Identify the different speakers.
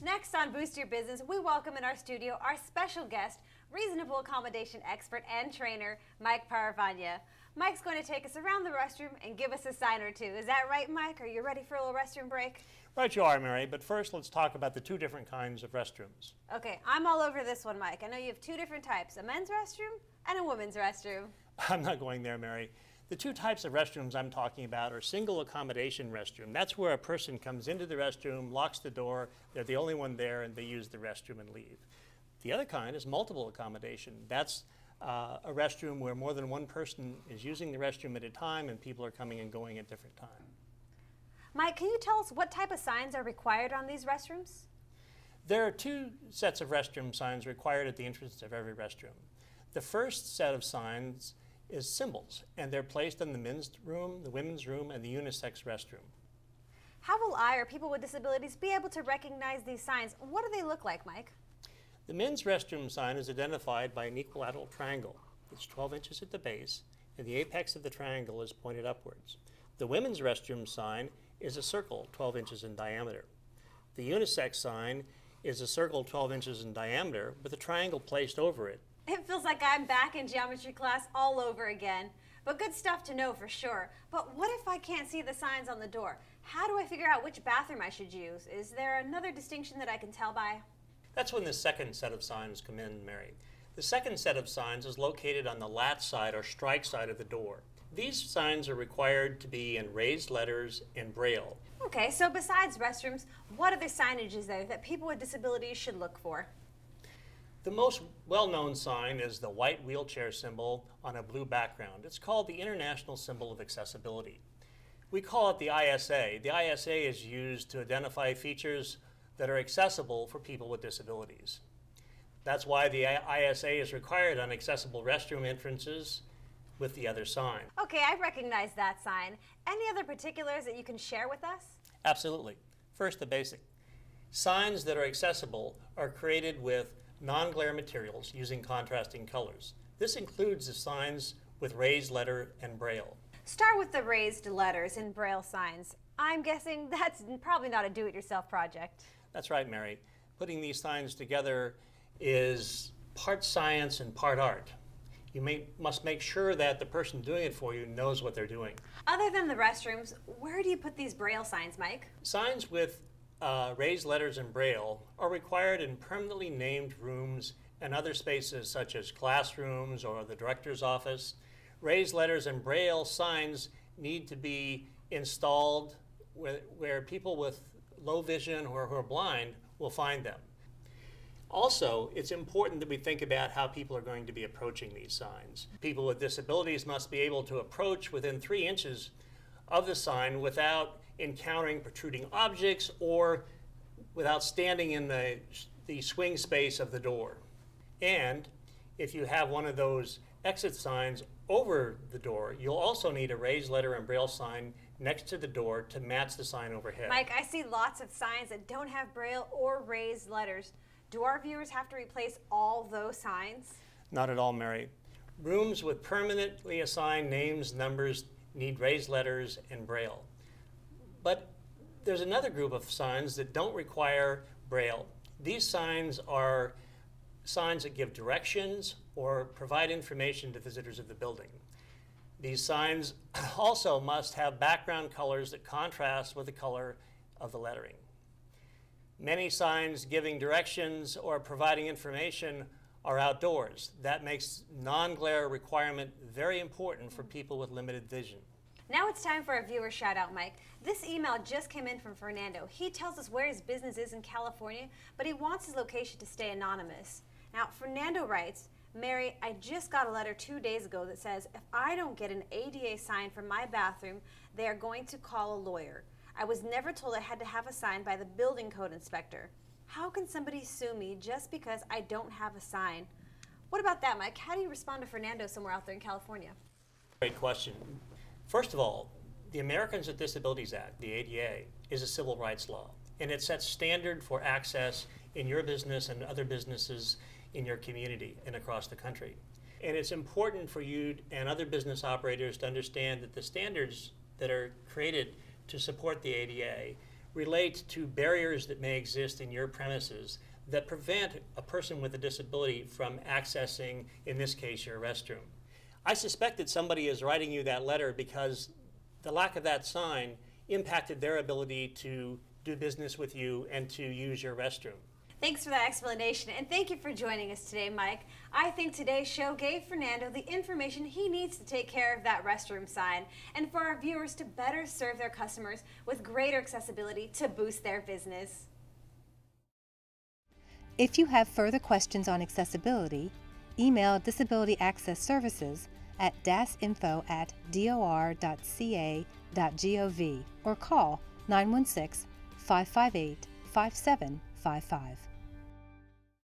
Speaker 1: Next on Boost Your Business, we welcome in our studio our special guest, reasonable accommodation expert and trainer, Mike Paravanya. Mike's going to take us around the restroom and give us a sign or two. Is that right, Mike? Are you ready for a little restroom break?
Speaker 2: Right you are, Mary, but first let's talk about the two different kinds of restrooms.
Speaker 1: Okay, I'm all over this one, Mike. I know you have two different types, a men's restroom and a women's restroom.
Speaker 2: I'm not going there, Mary. The two types of restrooms I'm talking about are single accommodation restroom. That's where a person comes into the restroom, locks the door, they're the only one there, and they use the restroom and leave. The other kind is multiple accommodation. That's a restroom where more than one person is using the restroom at a time and people are coming and going at different times.
Speaker 1: Mike, can you tell us what type of signs are required on these restrooms?
Speaker 2: There are two sets of restroom signs required at the entrance of every restroom. The first set of signs is symbols, and they're placed in the men's room, the women's room, and the unisex restroom.
Speaker 1: How will I or people with disabilities be able to recognize these signs? What do they look like, Mike?
Speaker 2: The men's restroom sign is identified by an equilateral triangle. It's 12 inches at the base, and the apex of the triangle is pointed upwards. The women's restroom sign is a circle 12 inches in diameter. The unisex sign is a circle 12 inches in diameter with a triangle placed over it.
Speaker 1: It feels like I'm back in geometry class all over again. But good stuff to know for sure. But what if I can't see the signs on the door? How do I figure out which bathroom I should use? Is there another distinction that I can tell by?
Speaker 2: That's when the second set of signs come in, Mary. The second set of signs is located on the latch side or strike side of the door. These signs are required to be in raised letters and braille.
Speaker 1: Okay, so besides restrooms, what other signage is there that people with disabilities should look for?
Speaker 2: The most well-known sign is the white wheelchair symbol on a blue background. It's called the International Symbol of Accessibility. We call it the ISA. The ISA is used to identify features that are accessible for people with disabilities. That's why the ISA is required on accessible restroom entrances with the other sign.
Speaker 1: Okay, I recognize that sign. Any other particulars that you can share with us?
Speaker 2: Absolutely. First, the basic. Signs that are accessible are created with non-glare materials using contrasting colors. This includes the signs with raised letter and braille.
Speaker 1: Start with the raised letters and braille signs. I'm guessing that's probably not a do-it-yourself project.
Speaker 2: That's right, Mary. Putting these signs together is part science and part art. You must make sure that the person doing it for you knows what they're doing.
Speaker 1: Other than the restrooms, where do you put these braille signs, Mike?
Speaker 2: Signs with raised letters and braille are required in permanently named rooms and other spaces such as classrooms or the director's office. Raised letters and braille signs need to be installed where people with low vision or who are blind will find them. Also, it's important that we think about how people are going to be approaching these signs. People with disabilities must be able to approach within 3 inches of the sign without encountering protruding objects or without standing in the swing space of the door. And if you have one of those exit signs over the door, you'll also need a raised letter and braille sign next to the door to match the sign overhead.
Speaker 1: Mike, I see lots of signs that don't have braille or raised letters. Do our viewers have to replace all those signs?
Speaker 2: Not at all, Mary. Rooms with permanently assigned names, numbers need raised letters and braille. But there's another group of signs that don't require braille. These signs are signs that give directions or provide information to visitors of the building. These signs also must have background colors that contrast with the color of the lettering. Many signs giving directions or providing information are outdoors. That makes non-glare requirement very important for people with limited vision.
Speaker 1: Now it's time for a viewer shout out, Mike. This email just came in from Fernando. He tells us where his business is in California, but he wants his location to stay anonymous. Now, Fernando writes, Mary, I just got a letter 2 days ago that says if I don't get an ADA sign for my bathroom, they are going to call a lawyer. I was never told I had to have a sign by the building code inspector. How can somebody sue me just because I don't have a sign? What about that, Mike? How do you respond to Fernando somewhere out there in California?
Speaker 2: Great question. First of all, the Americans with Disabilities Act, the ADA, is a civil rights law, and it sets standard for access in your business and other businesses in your community and across the country. And it's important for you and other business operators to understand that the standards that are created to support the ADA relate to barriers that may exist in your premises that prevent a person with a disability from accessing, in this case, your restroom. I suspect that somebody is writing you that letter because the lack of that sign impacted their ability to do business with you and to use your restroom.
Speaker 1: Thanks for that explanation, and thank you for joining us today, Mike. I think today's show gave Fernando the information he needs to take care of that restroom sign, and for our viewers to better serve their customers with greater accessibility to boost their business.
Speaker 3: If you have further questions on accessibility, email Disability Access Services at dasinfo@dor.ca.gov or call 916-558-5755.